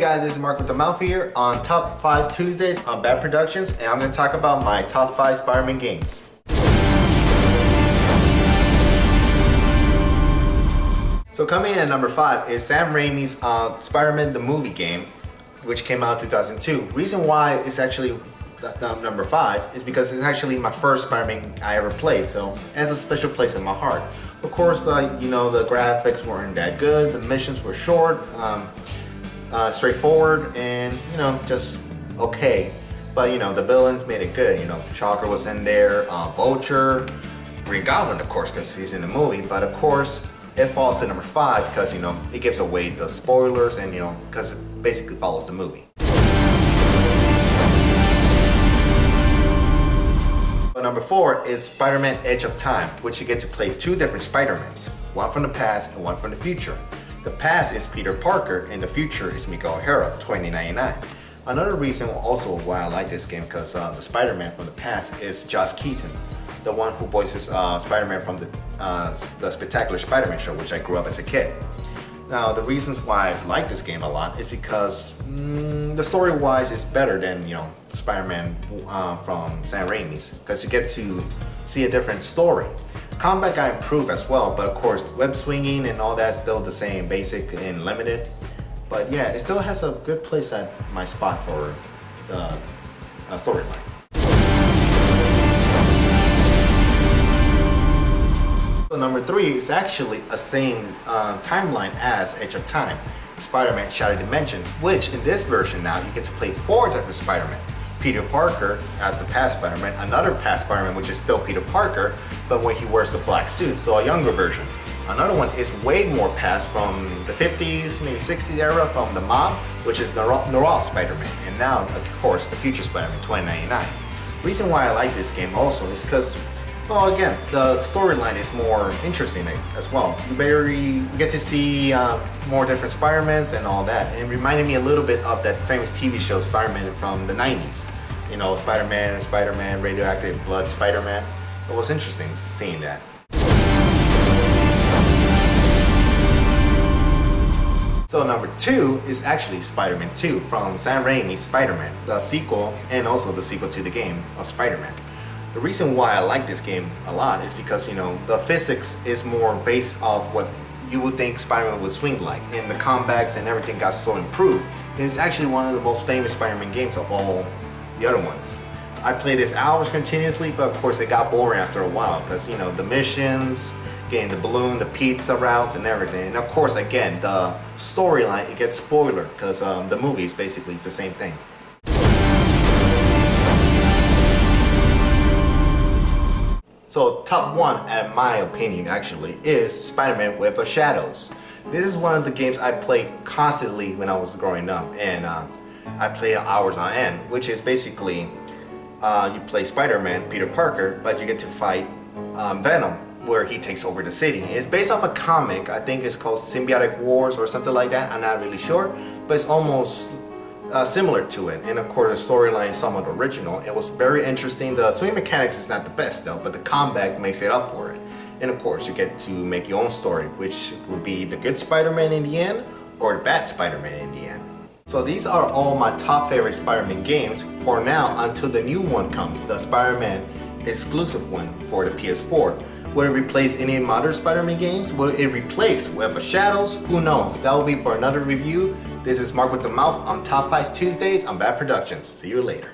guys, this is Marc with the Mouth here on Top 5 Tuesdays on Bad Productions, and I'm going to talk about my top 5 Spider-Man games. So coming in at number 5 is Sam Raimi's Spider-Man the movie game, which came out in 2002. Reason why it's actually number 5 is because it's actually my first Spider-Man I ever played, so it has a special place in my heart. Of course, the graphics weren't that good, the missions were short, straightforward, and just okay. But the villains made it good. Shocker was in there, Vulture, Green Goblin, of course, because he's in the movie. But of course, it falls to number 5 because it gives away the spoilers and because it basically follows the movie. Number 4 is Spider-Man Edge of Time, which you get to play 2 different Spider-Mans, one from the past and one from the future. The past is Peter Parker and the future is Miguel O'Hara, 2099. Another reason also why I like this game because the Spider-Man from the past is Josh Keaton, the one who voices Spider-Man from the Spectacular Spider-Man show, which I grew up as a kid. Now, the reasons why I like this game a lot is because the story-wise is better than Spider-Man from Sam Raimi's, because you get to see a different story. Combat got improved as well, but of course web swinging and all that's still the same, basic and limited. But yeah, it still has a good place at my spot for the storyline. So number 3 is actually a same timeline as Edge of Time, Spider-Man Shattered Dimensions, which in this version now you get to play 4 different Spider-Mans. Peter Parker as the past Spider-Man, another past Spider-Man which is still Peter Parker, but when he wears the black suit, so a younger version. Another one is way more past from the 50s, maybe 60s era from the Mob, which is Noir Spider-Man, and now of course the future Spider-Man 2099. Reason why I like this game also is because, well, again, the storyline is more interesting as well. You get to see more different Spider-Mans and all that. And it reminded me a little bit of that famous TV show Spider-Man from the 90s. Spider-Man, Radioactive Blood Spider-Man. It was interesting seeing that. So number 2 is actually Spider-Man 2 from Sam Raimi's Spider-Man, the sequel and also the sequel to the game of Spider-Man. The reason why I like this game a lot is because the physics is more based off what you would think Spider-Man would swing like, and the combats and everything got so improved. And it's actually one of the most famous Spider-Man games of all the other ones. I played this hours continuously, but of course it got boring after a while because the missions, getting the balloon, the pizza routes and everything. And of course again, the storyline, it gets spoiler because the movie is basically the same thing. So top 1, in my opinion actually, is Spider-Man Web of Shadows. This is one of the games I played constantly when I was growing up, and I played hours on end, which is basically you play Spider-Man, Peter Parker, but you get to fight Venom, where he takes over the city. It's based off a comic, I think it's called Symbiotic Wars or something like that, I'm not really sure, but it's almost similar to it, and of course the storyline is somewhat original. It was very interesting. The swing mechanics is not the best though, but the combat makes it up for it. And of course you get to make your own story, which would be the good Spider-Man in the end or the bad Spider-Man in the end. So these are all my top favorite Spider-Man games for now until the new one comes, the Spider-Man exclusive one for the PS4. Will it replace any modern Spider-Man games? Will it replace Web of Shadows? Who knows? That will be for another review. This is Marc with the Mouth on Top 5 Tuesdays on Bad Productions. See you later.